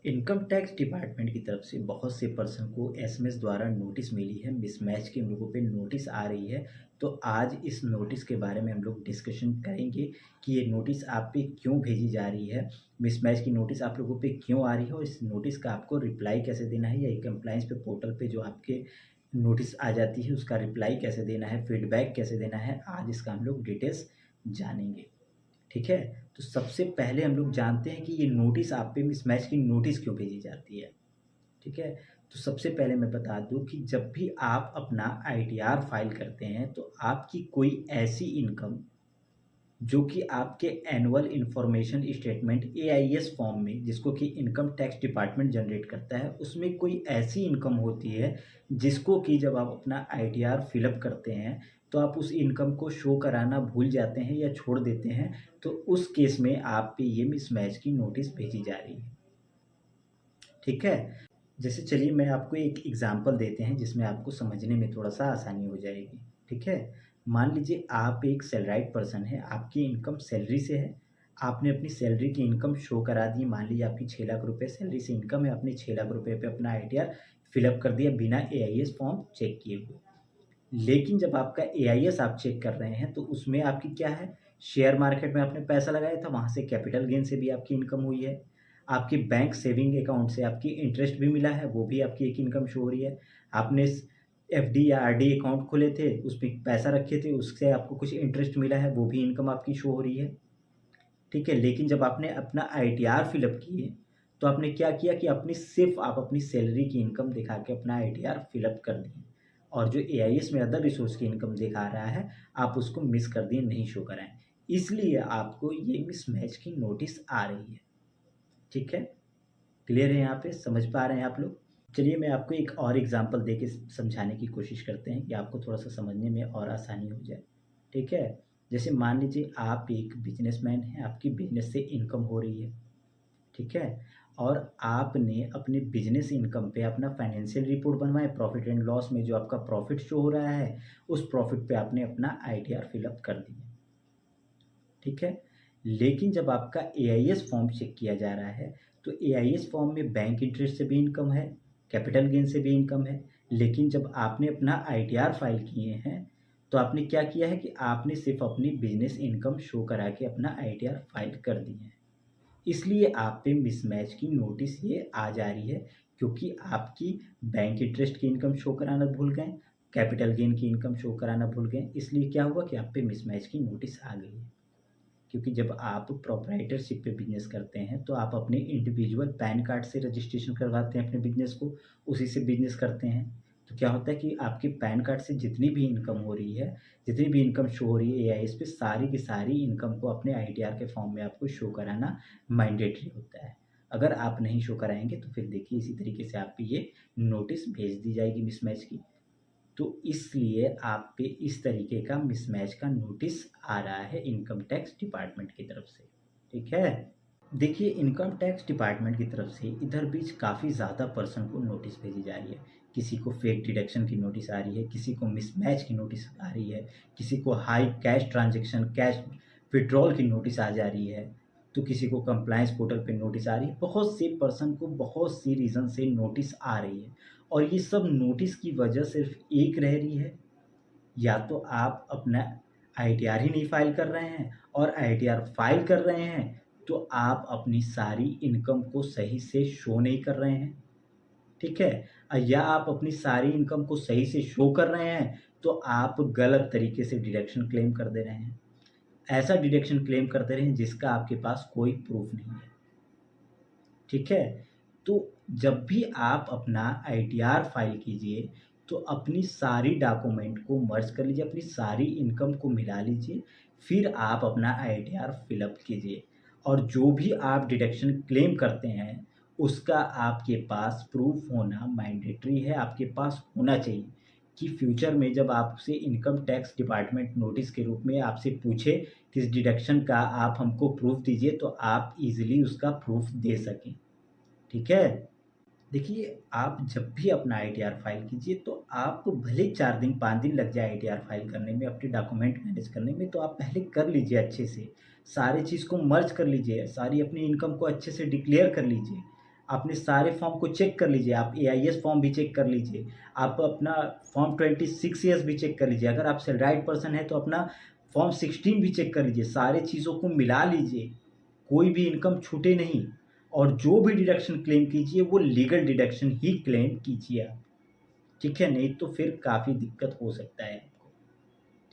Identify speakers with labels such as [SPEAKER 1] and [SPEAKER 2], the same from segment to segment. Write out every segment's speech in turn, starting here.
[SPEAKER 1] Income tax department की तरफ से बहुत से पर्सन को एसएमएस द्वारा नोटिस मिली है, मिसमैच के हम लोगों पे नोटिस आ रही है। तो आज इस नोटिस के बारे में हम लोग डिस्कशन करेंगे कि ये नोटिस आप पे क्यों भेजी जा रही है, मिसमैच की नोटिस आप लोगों पे क्यों आ रही है और इस नोटिस का आपको रिप्लाई कैसे देना है या कंप्लायंस पे पोर्टल पे जो आपके नोटिस आ जाती है उसका रिप्लाई कैसे देना है, फीडबैक कैसे देना है, आज इसका हम लोग डिटेल्स जानेंगे। ठीक है? तो सबसे पहले हम लोग जानते हैं कि ये नोटिस आप पे मिसमैच की नोटिस क्यों भेजी जाती है, ठीक है? तो सबसे पहले मैं बता दूँ कि जब भी आप अपना आईटीआर फाइल करते हैं, तो आपकी कोई ऐसी इनकम जो कि आपके annual information statement AIS form में जिसको कि इनकम टैक्स डिपार्टमेंट जनरेट करता है, उसमें कोई ऐसी इनकम होती है जिसको कि जब आप अपना आईटीआर फिलअप करते हैं, तो आप उस इनकम को शो कराना भूल जाते हैं या छोड़ देते हैं, तो उस केस में आप पे ये मिसमैच की नोटिस भेजी जा रही है। ठीक है? जैसे चलिए मैं आपको एक एग्ज़ाम्पल देते हैं जिसमें आपको समझने में थोड़ा-सा आसानी हो जाएगी, ठीक है? मान लीजिए आप एक सैलराइड पर्सन हैं, आपकी इनकम सैलरी से है, आपने अपनी सैलरी की इनकम शो करा दी, मान लीजिए आपकी 6 लाख रुपए सैलरी से इनकम है, आपने 6 लाख रुपए पे अपना आईटीआर फिलअप कर दिया बिना एआईएस फॉर्म चेक किए हुए। लेकिन जब आपका एआईएस आप चेक कर रहे हैं, तो उसमें आपकी क्या है, शेयर मार्केट में आपने पैसा लगाया था, वहाँ से कैपिटल गेन से भी आपकी इनकम हुई है। आपके बैंक सेविंग अकाउंट से आपकी इंटरेस्ट भी मिला है, वो भी आपकी एक इनकम शो हो रही है। आपने स एफडी या आरडी अकाउंट खोले थे, उसमें पैसा रखे थे, उससे आपको कुछ इंटरेस्ट मिला है, वो भी इनकम आपकी शो हो रही है। ठीक है? लेकिन जब आपने अपना आईटीआर फिलअप किए, तो आपने क्या किया कि अपनी सिर्फ़ आप अपनी सैलरी की इनकम दिखा के अपना आईटीआर फिलअप कर दिए और जो एआईएस में अदर रिसोर्स की इनकम दिखा रहा है, आप उसको मिस कर दिए, नहीं शो कराएँ। इसलिए आपको ये मिसमैच की नोटिस आ रही है। ठीक है? क्लियर है यहाँ पे? समझ पा रहे हैं आप लोग? चलिए मैं आपको एक और एग्ज़ाम्पल देके समझाने की कोशिश करते हैं कि आपको थोड़ा-सा समझने में और आसानी हो जाए। ठीक है? जैसे मान लीजिए आप एक बिज़नेसमैन हैं, आपकी बिज़नेस से इनकम हो रही है, ठीक है? और आपने अपने बिज़नेस इनकम पे अपना फाइनेंशियल रिपोर्ट बनवाया, प्रॉफ़िट एंड लॉस में जो आपका प्रॉफ़िट शो हो रहा है, उस प्रॉफ़िट पे आपने अपना आईटीआर फिलअप कर दिया। ठीक है? लेकिन जब आपका एआईएस फॉर्म चेक किया जा रहा है, तो एआईएस फॉर्म में बैंक इंटरेस्ट से भी इनकम है, कैपिटल गेन से भी इनकम है। लेकिन जब आपने अपना आईटीआर फाइल किए हैं, तो आपने क्या किया है कि आपने सिर्फ़ अपनी बिज़नेस इनकम शो करा के अपना आईटीआर फाइल कर दी है। इसलिए आप पे मिसमैच की नोटिस ये आ जा रही है क्योंकि आपकी बैंक इंटरेस्ट की इनकम शो कराना भूल गए, कैपिटल गेन की इनकम शो कराना भूल गए, इसलिए क्या हुआ कि आप पे मिसमैच की नोटिस आ गई है। क्योंकि जब आप प्रोप्राइटरशिप पे बिज़नेस करते हैं, तो आप अपने इंडिविजुअल पैन कार्ड से रजिस्ट्रेशन करवाते हैं अपने बिज़नेस को, उसी से बिज़नेस करते हैं। तो क्या होता है कि आपके पैन कार्ड से जितनी भी इनकम हो रही है, जितनी भी इनकम शो हो रही है एआईएस पे, सारी की सारी इनकम को अपने आईटीआर के फॉर्म में आपको शो कराना मैंडेटरी होता है। अगर आप नहीं शो कराएँगे, तो फिर देखिए इसी तरीके से आप पे ये नोटिस भेज दी जाएगी मिसमैच की। तो इसलिए आप पे इस तरीके का मिसमैच का नोटिस आ रहा है इनकम टैक्स डिपार्टमेंट की तरफ से, ठीक है? देखिए इनकम टैक्स डिपार्टमेंट की तरफ से इधर बीच काफ़ी ज़्यादा पर्सन को नोटिस भेजी जा रही है। किसी को फेक डिडक्शन की नोटिस आ रही है, किसी को मिसमैच की नोटिस आ रही है, किसी को high cash transaction, cash withdrawal की नोटिस आ जा रही है, तो किसी को कंप्लायंस पोर्टल पे नोटिस आ रही है। बहुत से पर्सन को बहुत सी रीज़न से नोटिस आ रही है और ये सब नोटिस की वजह सिर्फ़ एक रह रही है, या तो आप अपना आईटीआर ही नहीं फाइल कर रहे हैं और आईटीआर फाइल कर रहे हैं, तो आप अपनी सारी इनकम को सही से शो नहीं कर रहे हैं, ठीक है? या आप अपनी सारी इनकम को सही से शो कर रहे हैं, तो आप गलत तरीके से डिडक्शन क्लेम कर दे रहे हैं। ऐसा डिडक्शन क्लेम कर दे रहे हैं जिसका आपके पास कोई प्रूफ़ नहीं है, ठीक है? तो जब भी आप अपना आईटीआर फाइल कीजिए, तो अपनी सारी डॉक्यूमेंट को मर्ज कर लीजिए, अपनी सारी इनकम को मिला लीजिए, फिर आप अपना आईटीआर फिलअप कीजिए और जो भी आप डिडक्शन क्लेम करते हैं, उसका आपके पास प्रूफ़ होना मैंडेटरी है, आपके पास होना चाहिए कि फ्यूचर में जब आपसे इनकम टैक्स डिपार्टमेंट नोटिस के रूप में आपसे पूछे कि इस डिडक्शन का आप हमको प्रूफ़ दीजिए, तो आप ईज़िली उसका प्रूफ़ दे सकें। ठीक है? देखिए, आप जब भी अपना आईटीआर फाइल कीजिए, तो आपको भले 4 दिन, 5 दिन लग जाए आईटीआर फाइल करने में, अपने डॉक्यूमेंट मैनेज करने में, तो आप पहले कर लीजिए अच्छे से। सारी चीज़ को मर्ज कर लीजिए, सारी अपनी इनकम को अच्छे से डिक्लेयर कर लीजिए। आपने सारे फॉर्म को चेक कर लीजिए, आप AIS फॉर्म भी चेक कर लीजिए, आप अपना फॉर्म 26 भी चेक कर लीजिए, अगर आप सैलराइड पर्सन है तो अपना फॉर्म 16 भी चेक कर लीजिए, सारे चीज़ों को मिला लीजिए, कोई भी इनकम छूटे नहीं, और जो भी डिडक्शन क्लेम कीजिए वो लीगल डिडक्शन ही क्लेम कीजिए आप, ठीक है, नहीं तो फिर काफ़ी दिक्कत हो सकता है आपको,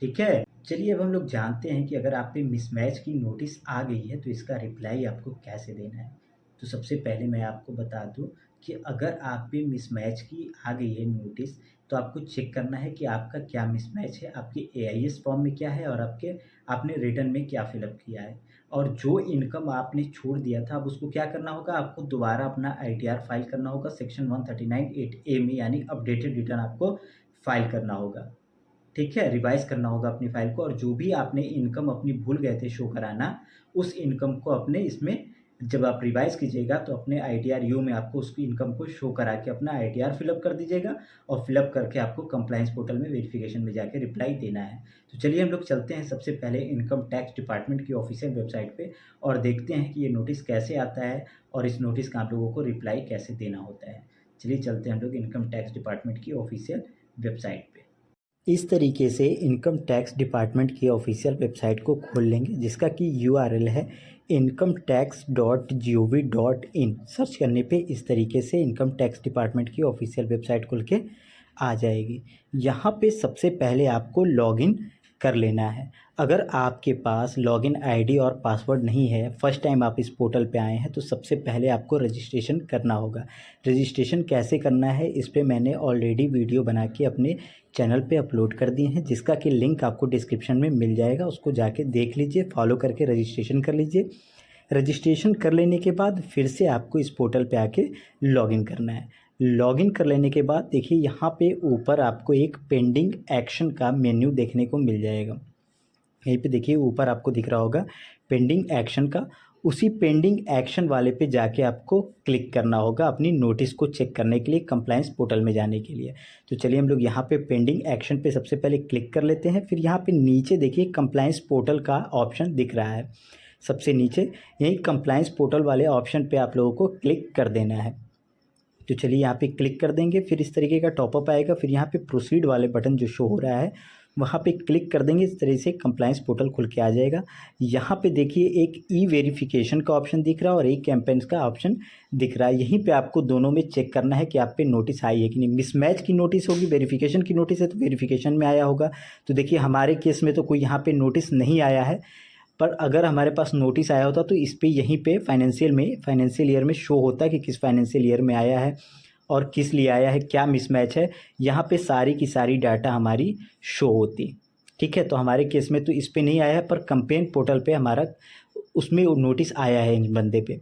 [SPEAKER 1] ठीक है। चलिए अब हम लोग जानते हैं कि अगर आप पे मिसमैच की नोटिस आ गई है तो इसका रिप्लाई आपको कैसे देना है। तो सबसे पहले मैं आपको बता दूं कि अगर आप पे मिसमैच की आ गई है नोटिस, तो आपको चेक करना है कि आपका क्या मिसमैच है, आपके AIS फॉर्म में क्या है और आपने रिटर्न में क्या फिलअप किया है, और जो इनकम आपने छोड़ दिया था अब उसको क्या करना होगा, आपको दोबारा अपना ITR फाइल करना होगा सेक्शन 139(8)A में, यानी अपडेटेड रिटर्न आपको फाइल करना होगा, ठीक है, रिवाइज करना होगा अपनी फाइल को, और जो भी आपने इनकम अपनी भूल गए थे शो कराना, उस इनकम को अपने इसमें जब आप रिवाइज कीजिएगा तो अपने ITR यू में आपको उसकी इनकम को शो करा के अपना ITR फिलअप कर दीजिएगा, और फिलअप करके आपको कंप्लायंस पोर्टल में वेरिफिकेशन में जाके रिप्लाई देना है। तो चलिए हम लोग चलते हैं सबसे पहले इनकम टैक्स डिपार्टमेंट की ऑफिशियल वेबसाइट पे, और देखते हैं कि ये नोटिस कैसे आता है और इस नोटिस का आप लोगों को रिप्लाई कैसे देना होता है। चलिए चलते हैं हम लोग इनकम टैक्स डिपार्टमेंट की ऑफिशियल वेबसाइट पे। इस तरीके से इनकम टैक्स डिपार्टमेंट की ऑफिशियल वेबसाइट को खोल लेंगे, जिसका कि URL है incometax.gov.in। सर्च करने पे इस तरीके से इनकम टैक्स डिपार्टमेंट की ऑफिशियल वेबसाइट खुल के आ जाएगी। यहाँ पे सबसे पहले आपको लॉगिन कर लेना है। अगर आपके पास लॉगिन ID और पासवर्ड नहीं है, फर्स्ट टाइम आप इस पोर्टल पे आए हैं, तो सबसे पहले आपको रजिस्ट्रेशन करना होगा। रजिस्ट्रेशन कैसे करना है इस पे मैंने ऑलरेडी वीडियो बना के अपने चैनल पे अपलोड कर दिए हैं, जिसका कि लिंक आपको डिस्क्रिप्शन में मिल जाएगा, उसको जाके देख लीजिए, फॉलो करके रजिस्ट्रेशन कर लीजिए। रजिस्ट्रेशन कर लेने के बाद फिर से आपको इस पोर्टल पे आके लॉगिन करना है। लॉगिन कर लेने के बाद देखिए यहाँ पे ऊपर आपको एक पेंडिंग एक्शन का मेन्यू देखने को मिल जाएगा। यहीं पे देखिए ऊपर आपको दिख रहा होगा पेंडिंग एक्शन का, उसी पेंडिंग एक्शन वाले पे जाके आपको क्लिक करना होगा अपनी नोटिस को चेक करने के लिए, कंप्लायंस पोर्टल में जाने के लिए। तो चलिए हम लोग यहाँ पे पेंडिंग एक्शन पे सबसे पहले क्लिक कर लेते हैं। फिर यहाँ पे नीचे देखिए कंप्लायंस पोर्टल का ऑप्शन दिख रहा है सबसे नीचे, यही कंप्लायंस पोर्टल वाले ऑप्शन पे आप लोगों को क्लिक कर देना है। तो चलिए यहाँ पे क्लिक कर देंगे, फिर इस तरीके का टॉपअप आएगा, फिर यहाँ पे प्रोसीड वाले बटन जो शो हो रहा है वहाँ पे क्लिक कर देंगे, इस तरह से कंप्लायंस पोर्टल खुल के आ जाएगा। यहाँ पे देखिए एक वेरिफिकेशन का ऑप्शन दिख रहा है और एक कैंपेन्स का ऑप्शन दिख रहा है। यहीं पे आपको दोनों में चेक करना है कि आप पे नोटिस आई है कि नहीं। मिसमैच की नोटिस होगी, वेरिफिकेशन की नोटिस है तो वेरिफिकेशन में आया होगा। तो देखिए हमारे केस में तो कोई यहाँ पे नोटिस नहीं आया है, पर अगर हमारे पास नोटिस आया होता तो इस पे यहीं पे फाइनेंशियल ईयर में शो होता है कि किस फाइनेंशियल ईयर में आया है और किस लिए आया है, क्या मिसमैच है, यहाँ पे सारी की सारी डाटा हमारी शो होती, ठीक है। तो हमारे केस में तो इस पे नहीं आया है, पर कंपेन पोर्टल पे हमारा उसमें नोटिस आया है इन बंदे पे,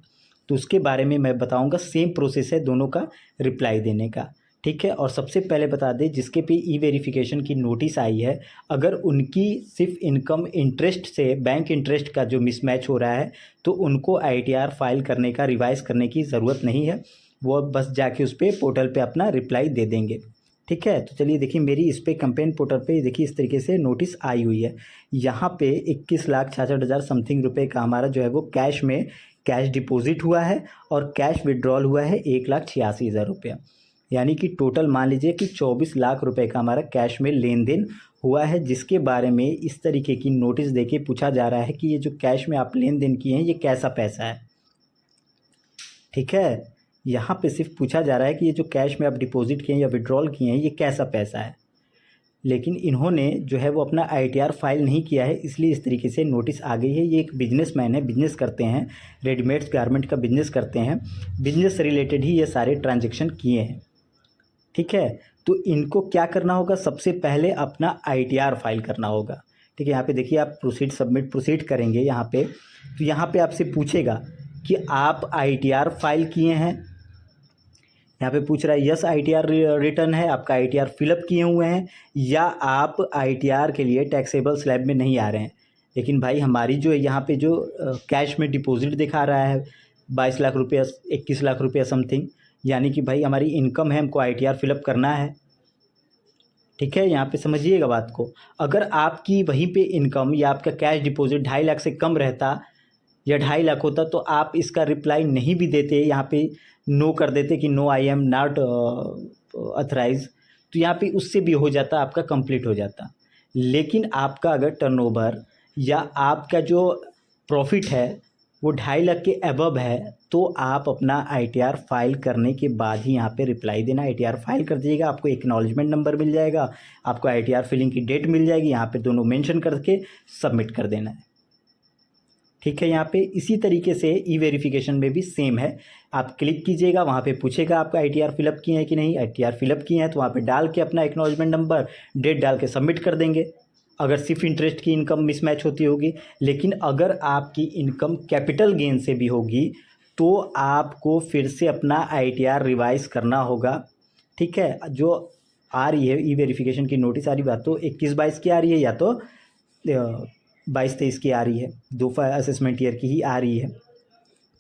[SPEAKER 1] तो उसके बारे में मैं बताऊँगा। सेम प्रोसेस है दोनों का रिप्लाई देने का, ठीक है। और सबसे पहले बता दें जिसके पे वेरिफिकेशन की नोटिस आई है, अगर उनकी सिर्फ इनकम इंटरेस्ट से बैंक इंटरेस्ट का जो मिसमैच हो रहा है तो उनको ITR फाइल करने का, रिवाइज करने की ज़रूरत नहीं है, वो बस जाके उस पर पोर्टल पे अपना रिप्लाई दे देंगे, ठीक है। तो चलिए देखिए मेरी इस पर कंपेन पोर्टल पे देखिए इस तरीके से नोटिस आई हुई है। यहाँ पे 21,66,000 समथिंग रुपये का हमारा जो है वो कैश डिपॉजिट हुआ है और कैश विड्रॉल हुआ है 1,86,000 रुपया, यानी कि टोटल मान लीजिए कि 24 लाख रुपए का हमारा कैश में लेन देन हुआ है, जिसके बारे में इस तरीके की नोटिस देके पूछा जा रहा है कि ये जो कैश में आप लेन देन किए हैं ये कैसा पैसा है, ठीक है। यहाँ पे सिर्फ पूछा जा रहा है कि ये जो कैश में आप डिपॉजिट किए हैं या विड्रॉल किए हैं ये कैसा पैसा है, लेकिन इन्होंने जो है वो अपना ITR फाइल नहीं किया है, इसलिए इस तरीके से नोटिस आ गई है। ये एक बिजनेसमैन है, बिजनेस करते हैं, रेडीमेड्स गारमेंट का बिजनेस करते हैं, बिजनेस से रिलेटेड ही ये सारे ट्रांजेक्शन किए हैं, ठीक है। तो इनको क्या करना होगा, सबसे पहले अपना ITR फाइल करना होगा, ठीक है। यहाँ पे देखिए आप प्रोसीड करेंगे यहाँ पे, तो यहाँ पे आपसे पूछेगा कि आप ITR फाइल किए हैं, यहाँ पे पूछ रहा है यस ITR रिटर्न है, आपका ITR फिलअप किए हुए हैं, या आप ITR के लिए टैक्सेबल स्लैब में नहीं आ रहे हैं। लेकिन भाई हमारी जो यहाँ पे जो कैश में डिपॉजिट दिखा रहा है 22 लाख रुपया, 21 लाख रुपया समथिंग, यानी कि भाई हमारी इनकम है, हमको ITR फिलअप करना है, ठीक है। यहाँ पे समझिएगा बात को। अगर आपकी वहीं पे इनकम या आपका कैश डिपॉजिट 2.5 लाख से कम रहता या 2.5 लाख होता तो आप इसका रिप्लाई नहीं भी देते, यहाँ पे नो कर देते कि no I am not authorise, तो यहाँ पे उससे भी हो जाता, आपका कंप्लीट हो जाता। लेकिन आपका अगर टर्नओवर या आपका जो प्रॉफिट है वो 2.5 लाख के अबव है तो आप अपना आईटीआर फाइल करने के बाद ही यहाँ पे रिप्लाई देना। आईटीआर फाइल कर दीजिएगा, आपको एक्नॉलेजमेंट नंबर मिल जाएगा, आपको आईटीआर फिलिंग की डेट मिल जाएगी, यहाँ पे दोनों मेंशन करके सबमिट कर देना है। ठीक है, यहाँ पे इसी तरीके से ई वेरिफिकेशन में भी सेम है। आप क्लिक कीजिएगा, वहाँ पे पूछेगा आपका आईटीआर फिलअप किए हैं कि नहीं। आईटीआर फिलअप किए हैं तो वहाँ पे डाल के अपना एक्नॉलेजमेंट नंबर, डेट डाल के सबमिट कर देंगे, अगर सिर्फ इंटरेस्ट की इनकम मिसमैच होती होगी। लेकिन अगर आपकी इनकम कैपिटल गेन से भी होगी तो आपको फिर से अपना आईटीआर रिवाइज करना होगा। ठीक है, जो आ रही है ई वेरिफिकेशन की नोटिस आ रही बात तो 21-22 की आ रही है या तो 22-23 की आ रही है, दो असेसमेंट ईयर की ही आ रही है।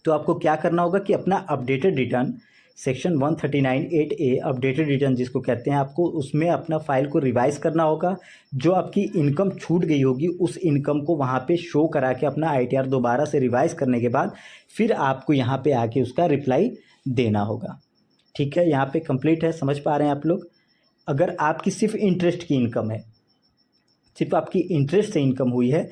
[SPEAKER 1] तो आपको क्या करना होगा कि अपना updated return section 139(8)A updated return जिसको कहते हैं, आपको उसमें अपना फाइल को रिवाइज करना होगा। जो आपकी इनकम छूट गई होगी उस इनकम को वहाँ पे शो करा के अपना आईटीआर दोबारा से रिवाइज करने के बाद फिर आपको यहाँ पे आके उसका रिप्लाई देना होगा। ठीक है, यहाँ पे कंप्लीट है, समझ पा रहे हैं आप लोग। अगर आपकी सिर्फ इंटरेस्ट की इनकम है, सिर्फ आपकी इंटरेस्ट से इनकम हुई है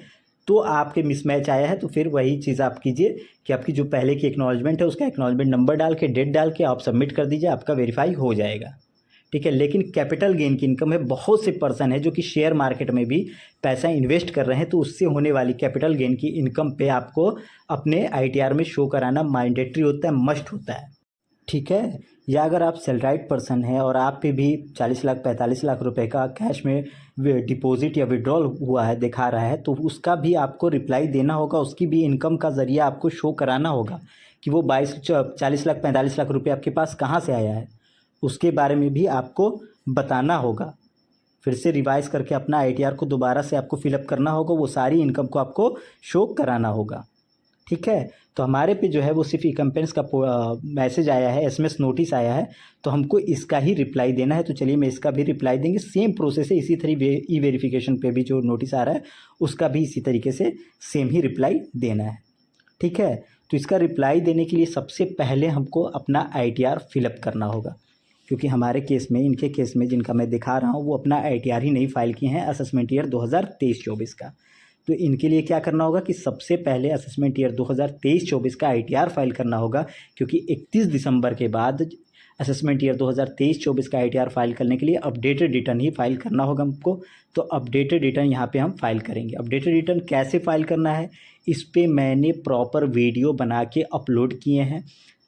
[SPEAKER 1] तो आपके मिसमैच आया है, तो फिर वही चीज़ आप कीजिए कि आपकी जो पहले की एक्नॉलेजमेंट है उसका एक्नॉलेजमेंट नंबर डाल के, डेट डाल के आप सबमिट कर दीजिए, आपका वेरीफाई हो जाएगा। ठीक है, लेकिन कैपिटल गेन की इनकम है, बहुत से पर्सन है जो कि शेयर मार्केट में भी पैसा इन्वेस्ट कर रहे हैं, तो उससे होने वाली कैपिटल गेन की इनकम पे आपको अपने आईटीआर में शो कराना मैंडेटरी होता है, मस्ट होता है। ठीक है, या अगर आप सैलराइड पर्सन हैं और आप पे भी 40 लाख 45 लाख रुपए का कैश में डिपॉजिट या विड्रॉल हुआ है दिखा रहा है, तो उसका भी आपको रिप्लाई देना होगा, उसकी भी इनकम का ज़रिया आपको शो कराना होगा कि वो 40 लाख 45 लाख रुपए आपके पास कहाँ से आया है, उसके बारे में भी आपको बताना होगा। फिर से रिवाइज करके अपना आईटीआर को दोबारा से आपको फिलअप करना होगा, वो सारी इनकम को आपको शो कराना होगा। ठीक है, तो हमारे पे जो है वो सिर्फ इकम्पेंस का मैसेज आया है, एसएमएस नोटिस आया है, तो हमको इसका ही रिप्लाई देना है। तो चलिए मैं इसका भी रिप्लाई देंगे, सेम प्रोसेस है, इसी तरह ई वेरिफिकेशन पे भी जो नोटिस आ रहा है उसका भी इसी तरीके से सेम ही रिप्लाई देना है। ठीक है, तो इसका रिप्लाई देने के लिए सबसे पहले हमको अपना आईटीआर फिलअप करना होगा, क्योंकि हमारे केस में, इनके केस में जिनका मैं दिखा रहा हूँ वो अपना आईटीआर ही नहीं फाइल किए हैं असेसमेंट ईयर 2023-24 का। तो इनके लिए क्या करना होगा कि सबसे पहले असेसमेंट ईयर 2023-24 का आईटीआर फाइल करना होगा, क्योंकि 31 दिसंबर के बाद असेसमेंट ईयर 2023-24 का आईटीआर फाइल करने के लिए अपडेटेड रिटर्न ही फाइल करना होगा हमको। तो अपडेटेड रिटर्न यहाँ पे हम फाइल करेंगे। अपडेटेड रिटर्न कैसे फाइल करना है, इस पर मैंने प्रॉपर वीडियो बना के अपलोड किए हैं,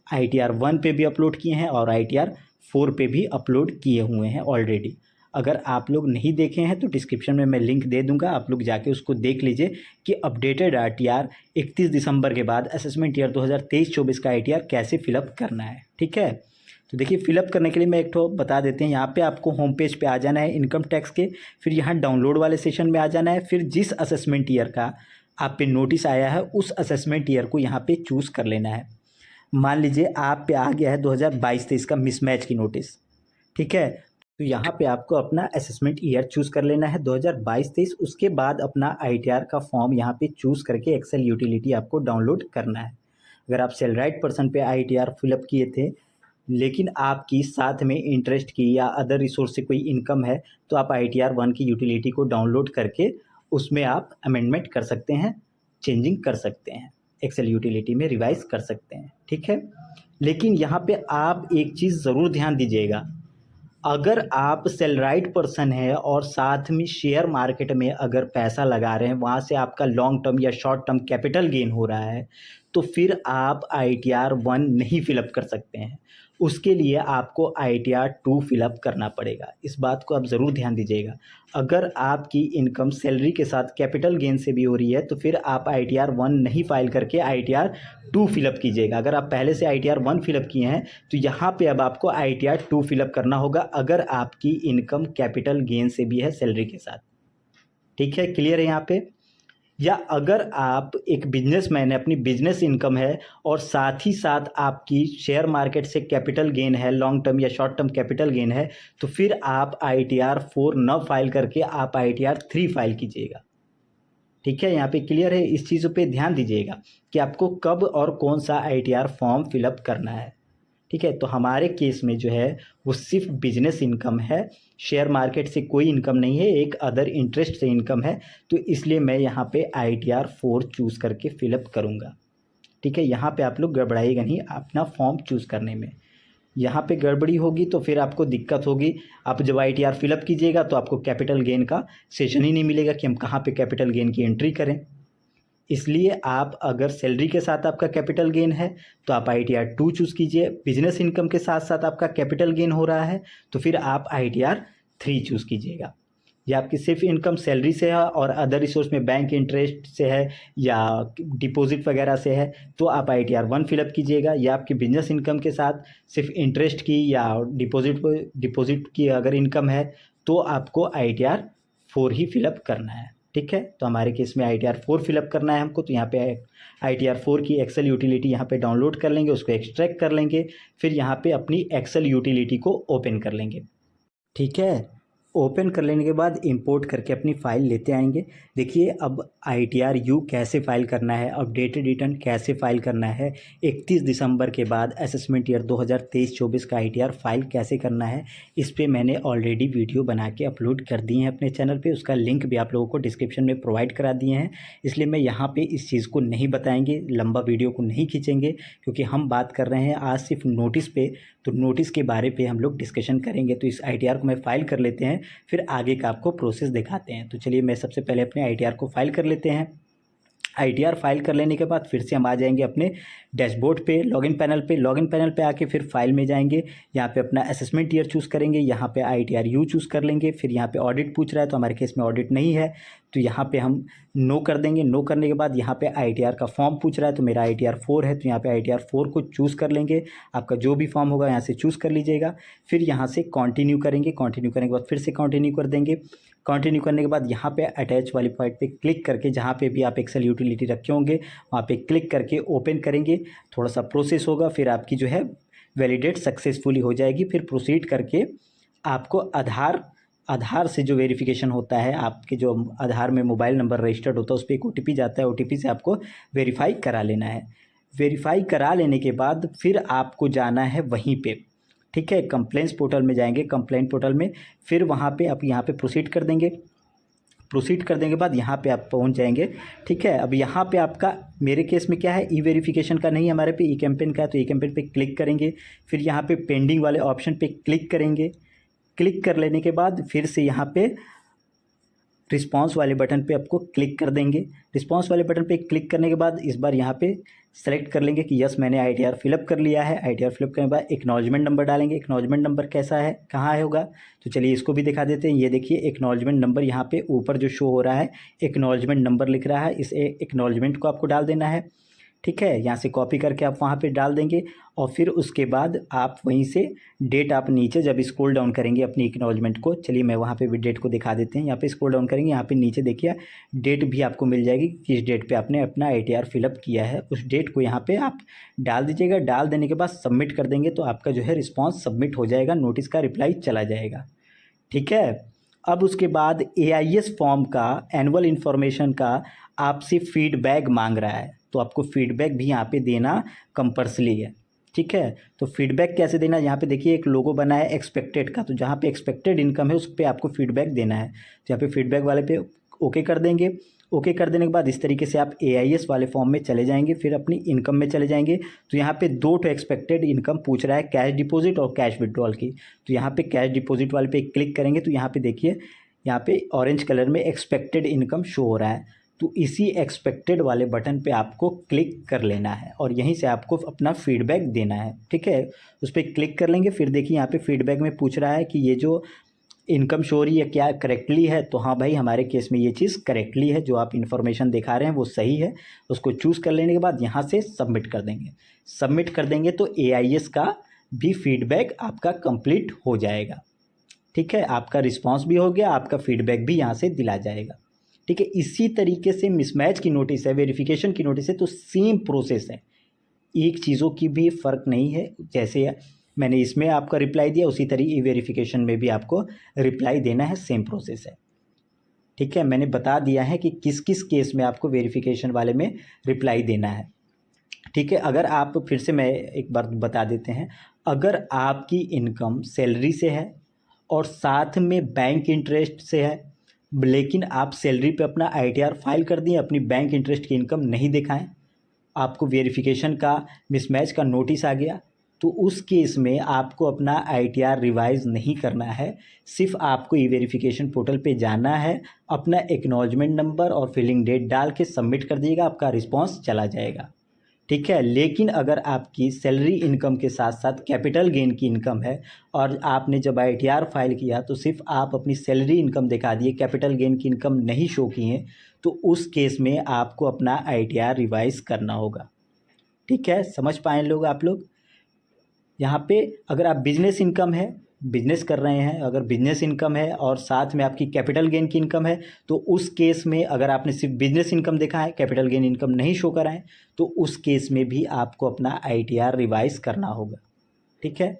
[SPEAKER 1] आईटीआर 1 पे भी अपलोड किए हैं और आईटीआर 4 पे भी अपलोड किए हुए हैं ऑलरेडी। अगर आप लोग नहीं देखे हैं तो डिस्क्रिप्शन में मैं लिंक दे दूंगा, आप लोग जाके उसको देख लीजिए कि अपडेटेड आईटीआर 31 दिसंबर के बाद असेसमेंट ईयर 2023-24 का आईटीआर कैसे फिलअप करना है। ठीक है, तो देखिए फिलअप करने के लिए मैं एक ठो बता देते हैं। यहाँ पे आपको होम पेज पे आ जाना है इनकम टैक्स के, फिर यहाँ डाउनलोड वाले सेशन में आ जाना है, फिर जिस असेसमेंट ईयर का आप पे नोटिस आया है उस असेसमेंट ईयर को यहाँ पे चूज़ कर लेना है। मान लीजिए आप पे आ गया है 2022-23 का मिसमैच की नोटिस। ठीक है, तो यहाँ पे आपको अपना असेसमेंट ईयर चूज़ कर लेना है 2022-23, उसके बाद अपना आईटीआर का फॉर्म यहाँ पे चूज़ करके एक्सेल यूटिलिटी आपको डाउनलोड करना है। अगर आप सैलराइड पर्सन पे आईटीआर फिलअप किए थे लेकिन आपकी साथ में इंटरेस्ट की या अदर रिसोर्स से कोई इनकम है, तो आप आईटीआर 1 की यूटिलिटी को डाउनलोड करके उसमें आप अमेंडमेंट कर सकते हैं, चेंजिंग कर सकते हैं, एक्सेल यूटिलिटी में रिवाइज कर सकते हैं। ठीक है, लेकिन यहाँ पे आप एक चीज़ ज़रूर ध्यान दीजिएगा, अगर आप सैलराइड पर्सन है और साथ में शेयर मार्केट में अगर पैसा लगा रहे हैं, वहाँ से आपका लॉन्ग टर्म या शॉर्ट टर्म कैपिटल गेन हो रहा है, तो फिर आप आईटीआर 1 नहीं फिलअप कर सकते हैं, उसके लिए आपको आईटीआर 2 फिलअप करना पड़ेगा। इस बात को आप ज़रूर ध्यान दीजिएगा। अगर आपकी इनकम सैलरी के साथ कैपिटल गेन से भी हो रही है तो फिर आप आईटीआर 1 नहीं फाइल करके आईटीआर 2 फिलअप कीजिएगा। अगर आप पहले से आईटीआर 1 फिलअप किए हैं तो यहाँ पे अब आपको आईटीआर 2 फिलअप करना होगा, अगर आपकी इनकम कैपिटल गेन से भी है सैलरी के साथ। ठीक है, क्लियर है यहाँ पे। या अगर आप एक बिजनेसमैन है, अपनी बिजनेस इनकम है और साथ ही साथ आपकी शेयर मार्केट से कैपिटल गेन है, लॉन्ग टर्म या शॉर्ट टर्म कैपिटल गेन है, तो फिर आप आईटीआर 4 न फाइल करके आप आईटीआर 3 फाइल कीजिएगा। ठीक है, यहाँ पे क्लियर है। इस चीज़ों पे ध्यान दीजिएगा कि आपको कब और कौन सा ITR फॉर्म फिलअप करना है। ठीक है, तो हमारे केस में जो है वो सिर्फ बिजनेस इनकम है, शेयर मार्केट से कोई इनकम नहीं है, एक अदर इंटरेस्ट से इनकम है। तो इसलिए मैं यहाँ पे ITR 4 चूज़ करके फिलअप करूँगा। ठीक है, यहाँ पे आप लोग गड़बड़ाइएगा नहीं अपना फॉर्म चूज़ करने में। यहाँ पे गड़बड़ी होगी तो फिर आपको दिक्कत होगी। आप जब ITR फिलअप कीजिएगा तो आपको कैपिटल गेन का सेशन ही नहीं मिलेगा कि हम कहाँ पे कैपिटल गेन की एंट्री करें। इसलिए आप अगर सैलरी के साथ आपका कैपिटल गेन है तो आप ITR 2 चूज़ कीजिए। बिजनेस इनकम के साथ साथ आपका कैपिटल गेन हो रहा है तो फिर आप ITR 3 चूज़ कीजिएगा। या आपकी सिर्फ इनकम सैलरी से है और अदर रिसोर्स में बैंक इंटरेस्ट से है या डिपॉजिट वगैरह से है तो आप ITR 1 फिलअप कीजिएगा। या आपकी बिजनेस इनकम के साथ सिर्फ इंटरेस्ट की या डिपॉजिट की अगर इनकम है तो आपको ITR 4 ही फिलअप करना है। ठीक है, तो हमारे केस में ITR 4 फिलअप करना है हमको। तो यहाँ पे ITR 4 की एक्सेल यूटिलिटी यहाँ पे डाउनलोड कर लेंगे, उसको एक्सट्रैक्ट कर लेंगे, फिर यहाँ पे अपनी एक्सेल यूटिलिटी को ओपन कर लेंगे। ठीक है, ओपन कर लेने के बाद इंपोर्ट करके अपनी फ़ाइल लेते आएंगे। देखिए अब ITR U कैसे फ़ाइल करना है, अपडेटेड रिटर्न कैसे फ़ाइल करना है, 31 दिसंबर के बाद असेसमेंट ईयर 2023-24 का ITR फाइल कैसे करना है, इस पे मैंने ऑलरेडी वीडियो बना के अपलोड कर दिए हैं अपने चैनल पे। उसका लिंक भी आप लोगों को डिस्क्रिप्शन में प्रोवाइड करा दिए हैं। इसलिए मैं यहाँ पे इस चीज़ को नहीं बताएंगे, लंबा वीडियो को नहीं खींचेंगे, क्योंकि हम बात कर रहे हैं आज सिर्फ नोटिस पे। तो नोटिस के बारे पे हम लोग डिस्कशन करेंगे। तो इस ITR को मैं फ़ाइल कर लेते हैं, फिर आगे का आपको प्रोसेस दिखाते हैं। तो चलिए मैं सबसे पहले अपने ITR को फाइल कर लेते हैं। ITR फाइल कर लेने के बाद फिर से हम आ जाएंगे अपने डैशबोर्ड पे, लॉगिन पैनल पे आके फिर फाइल में जाएंगे। यहाँ पे अपना असेसमेंट ईयर चूज़ करेंगे, यहाँ पे ITR U चूज़ कर लेंगे। फिर यहाँ पे ऑडिट पूछ रहा है तो हमारे केस में ऑडिट नहीं है तो यहाँ पे हम नो कर देंगे। नो करने के बाद यहाँ पे ITR का फॉर्म पूछ रहा है तो मेरा ITR 4 है तो यहाँ पे ITR 4 को चूज़ कर लेंगे। आपका जो भी फॉर्म होगा यहाँ से चूज़ कर लीजिएगा। फिर यहाँ से कंटिन्यू करेंगे, कंटिन्यू करने के बाद फिर से कंटिन्यू कर देंगे। कंटिन्यू करने के बाद यहाँ पे अटैच वाली पॉइंट पे क्लिक करके, जहाँ पे भी आप एक्सेल यूटिलिटी रखे होंगे वहाँ पे क्लिक करके ओपन करेंगे। थोड़ा सा प्रोसेस होगा, फिर आपकी जो है वैलिडेट सक्सेसफुली हो जाएगी। फिर प्रोसीड करके आपको आधार से जो वेरिफिकेशन होता है, आपके जो आधार में मोबाइल नंबर रजिस्टर्ड होता है उस पर एक OTP जाता है, OTP से आपको वेरीफाई करा लेना है। वेरीफाई करा लेने के बाद फिर आपको जाना है वहीं पे, ठीक है, कंप्लेंट्स पोर्टल में जाएंगे। कंप्लेंट पोर्टल में फिर वहाँ पे आप यहाँ पे प्रोसीड कर देंगे। प्रोसीड कर देने के बाद यहाँ पे आप पहुँच जाएंगे। ठीक है, अब यहाँ पे आपका, मेरे केस में क्या है, ई वेरिफिकेशन का नहीं, हमारे पे ई कैंपेन का है तो ई कैंपेन पे क्लिक करेंगे। फिर यहाँ पे पेंडिंग वाले ऑप्शन पे क्लिक करेंगे। क्लिक कर लेने के बाद फिर से यहाँ पे रिस्पांस वाले बटन पे आपको क्लिक कर देंगे। रिस्पांस वाले बटन पे क्लिक करने के बाद इस बार यहाँ पे सेलेक्ट कर लेंगे कि यस मैंने ITR फिलअप कर लिया है। ITR फिलअप करने के बाद एक्नॉलेजमेंट नंबर डालेंगे। एक्नॉलेजमेंट नंबर कैसा है, कहाँ होगा, तो चलिए इसको भी दिखा देते हैं। ये देखिए एक्नॉलेजमेंट नंबर यहाँ पे ऊपर जो शो हो रहा है, एक्नॉलेजमेंट नंबर लिख रहा है, इस एक्नॉलेजमेंट को आपको डाल देना है। ठीक है, यहाँ से कॉपी करके आप वहाँ पे डाल देंगे और फिर उसके बाद आप वहीं से डेट, आप नीचे जब स्क्रॉल डाउन करेंगे अपनी एक्नॉलेजमेंट को, चलिए मैं वहाँ पे भी डेट को दिखा देते हैं। यहाँ पे स्क्रॉल डाउन करेंगे, यहाँ पे नीचे देखिए डेट भी आपको मिल जाएगी, किस डेट पे आपने अपना ITR फिलअप किया है, उस डेट को यहाँ पे आप डाल दीजिएगा। डाल देने के बाद सबमिट कर देंगे तो आपका जो है रिस्पॉन्स सबमिट हो जाएगा, नोटिस का रिप्लाई चला जाएगा। ठीक है, अब उसके बाद AIS फॉर्म का, एनुअल इन्फॉर्मेशन का आपसे फीडबैक मांग रहा है तो आपको फीडबैक भी यहाँ पे देना कंपल्सरी है। ठीक है, तो फीडबैक कैसे देना, यहाँ पे देखिए एक लोगो बना है एक्सपेक्टेड का, तो जहाँ पे एक्सपेक्टेड इनकम है उस पर आपको फीडबैक देना है। तो यहाँ पे फीडबैक वाले पे ओके कर देंगे। ओके कर देने के बाद इस तरीके से आप AIS वाले फॉर्म में चले जाएंगे, फिर अपनी इनकम में चले जाएंगे। तो यहाँ पे 2 एक्सपेक्टेड इनकम पूछ रहा है, कैश डिपॉजिट और कैश विड्रॉल की। तो यहाँ पे कैश डिपॉजिट वाले पे क्लिक करेंगे तो यहाँ पे देखिए, यहाँ पे ऑरेंज कलर में एक्सपेक्टेड इनकम शो हो रहा है। तो इसी एक्सपेक्टेड वाले बटन पे आपको क्लिक कर लेना है और यहीं से आपको अपना फीडबैक देना है। ठीक है, उस पर क्लिक कर लेंगे। फिर देखिए यहाँ पे फीडबैक में पूछ रहा है कि ये जो इनकम शो रही है क्या करेक्टली है, तो हाँ भाई हमारे केस में ये चीज़ करेक्टली है, जो आप इन्फॉर्मेशन दिखा रहे हैं वो सही है। उसको चूज़ कर लेने के बाद यहाँ से सबमिट कर देंगे। सबमिट कर देंगे तो AIS का भी फीडबैक आपका कंप्लीट हो जाएगा। ठीक है, आपका रिस्पॉन्स भी हो गया, आपका फीडबैक भी यहाँ से दिला जाएगा। ठीक है, इसी तरीके से मिसमैच की नोटिस है, वेरिफिकेशन की नोटिस है, तो सेम प्रोसेस है, एक चीज़ों की भी फ़र्क नहीं है। जैसे मैंने इसमें आपका रिप्लाई दिया उसी तरीके वेरिफिकेशन में भी आपको रिप्लाई देना है, सेम प्रोसेस है। ठीक है, मैंने बता दिया है कि किस किस केस में आपको वेरिफिकेशन वाले में रिप्लाई देना है। ठीक है, अगर आप फिर से मैं एक बार बता देते हैं, अगर आपकी इनकम सैलरी से है और साथ में बैंक इंटरेस्ट से है, लेकिन आप सैलरी पे अपना ITR फाइल कर दिए, अपनी बैंक इंटरेस्ट की इनकम नहीं दिखाएं, आपको वेरिफिकेशन का मिसमैच का नोटिस आ गया, तो उस केस में आपको अपना ITR रिवाइज़ नहीं करना है। सिर्फ आपको ई वेरिफिकेशन पोर्टल पे जाना है, अपना एक्नॉलेजमेंट नंबर और फिलिंग डेट डाल के सबमिट कर दिएगा, आपका रिस्पॉन्स चला जाएगा। ठीक है, लेकिन अगर आपकी सैलरी इनकम के साथ साथ कैपिटल गेन की इनकम है और आपने जब ITR फाइल किया तो सिर्फ आप अपनी सैलरी इनकम दिखा दिए, कैपिटल गेन की इनकम नहीं शो की है, तो उस केस में आपको अपना ITR रिवाइज़ करना होगा। ठीक है, समझ पाए लोग आप लोग? यहाँ पे अगर आप बिजनेस इनकम है, बिजनेस कर रहे हैं, अगर बिजनेस इनकम है और साथ में आपकी कैपिटल गेन की इनकम है, तो उस केस में अगर आपने सिर्फ बिजनेस इनकम देखा है, कैपिटल गेन इनकम नहीं शो कराएं, तो उस केस में भी आपको अपना ITR रिवाइज़ करना होगा। ठीक है,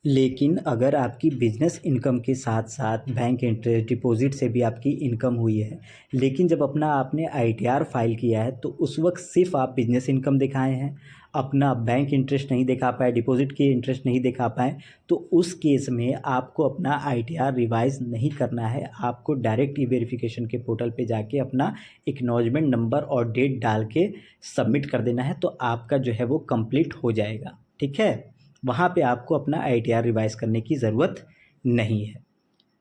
[SPEAKER 1] लेकिन अगर आपकी बिजनेस इनकम के साथ साथ बैंक इंटरेस्ट डिपॉजिट से भी आपकी इनकम हुई है, लेकिन जब अपना आपने ITR फाइल किया है तो उस वक्त सिर्फ आप बिजनेस इनकम दिखाए हैं, अपना बैंक इंटरेस्ट नहीं दिखा पाए, डिपॉजिट की इंटरेस्ट नहीं दिखा पाए, तो उस केस में आपको अपना ITR रिवाइज़ नहीं करना है। आपको डायरेक्ट ई वेरिफिकेशन के पोर्टल पे जाके अपना एक्नॉलेजमेंट नंबर और डेट डाल के सबमिट कर देना है, तो आपका जो है वो कंप्लीट हो जाएगा। ठीक है, वहाँ पे आपको अपना ITR रिवाइज़ करने की ज़रूरत नहीं है।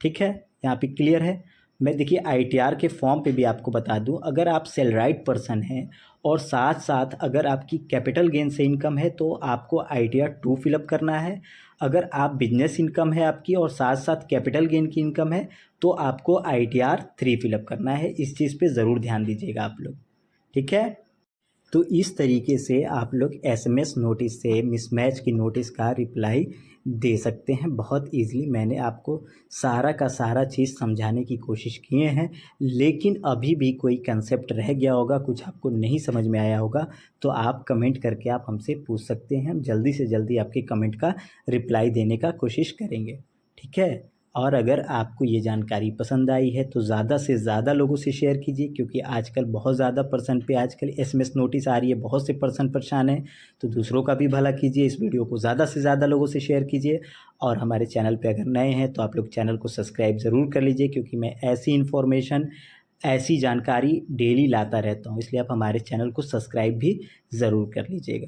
[SPEAKER 1] ठीक है, यहाँ पे क्लियर है? मैं देखिए ITR के फॉर्म पे भी आपको बता दूँ, अगर आप सैलराइड पर्सन हैं और साथ साथ अगर आपकी कैपिटल गेन से इनकम है तो आपको ITR 2 फिलअप करना है। अगर आप बिजनेस इनकम है आपकी और साथ साथ कैपिटल गेन की इनकम है तो आपको ITR 3 फिलअप करना है। इस चीज़ पे ज़रूर ध्यान दीजिएगा आप लोग। ठीक है, तो इस तरीके से आप लोग SMS नोटिस से मिसमैच की नोटिस का रिप्लाई दे सकते हैं बहुत ईज़िली। मैंने आपको सारा का सारा चीज़ समझाने की कोशिश किए हैं, लेकिन अभी भी कोई कंसेप्ट रह गया होगा, कुछ आपको नहीं समझ में आया होगा, तो आप कमेंट करके आप हमसे पूछ सकते हैं। हम जल्दी से जल्दी आपके कमेंट का रिप्लाई देने का कोशिश करेंगे। ठीक है, और अगर आपको ये जानकारी पसंद आई है तो ज़्यादा से ज़्यादा लोगों से शेयर कीजिए, क्योंकि आजकल बहुत ज़्यादा पर्सन पे आजकल SMS नोटिस आ रही है, बहुत से पर्सन परेशान हैं, तो दूसरों का भी भला कीजिए। इस वीडियो को ज़्यादा से ज़्यादा लोगों से शेयर कीजिए और हमारे चैनल पे अगर नए हैं तो आप लोग चैनल को सब्सक्राइब ज़रूर कर लीजिए, क्योंकि मैं ऐसी इन्फॉर्मेशन, ऐसी जानकारी डेली लाता रहता हूँ, इसलिए आप हमारे चैनल को सब्सक्राइब भी ज़रूर कर लीजिएगा।